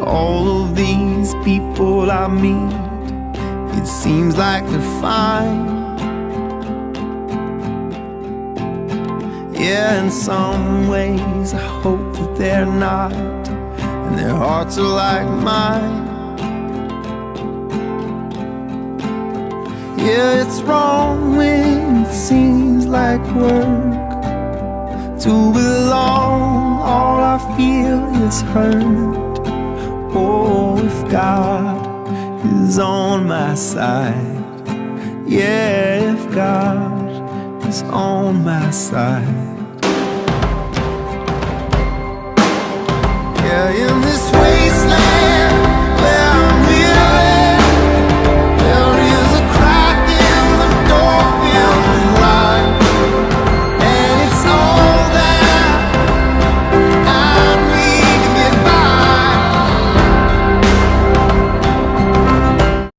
All of these people I meet, it seems like they're fine. Yeah, in some ways I hope that they're not, and their hearts are like mine. Yeah, it's wrong when it seems like work to belong. All I feel is hurt. Oh, if God is on my side, yeah, if God is on my side. Yeah, in this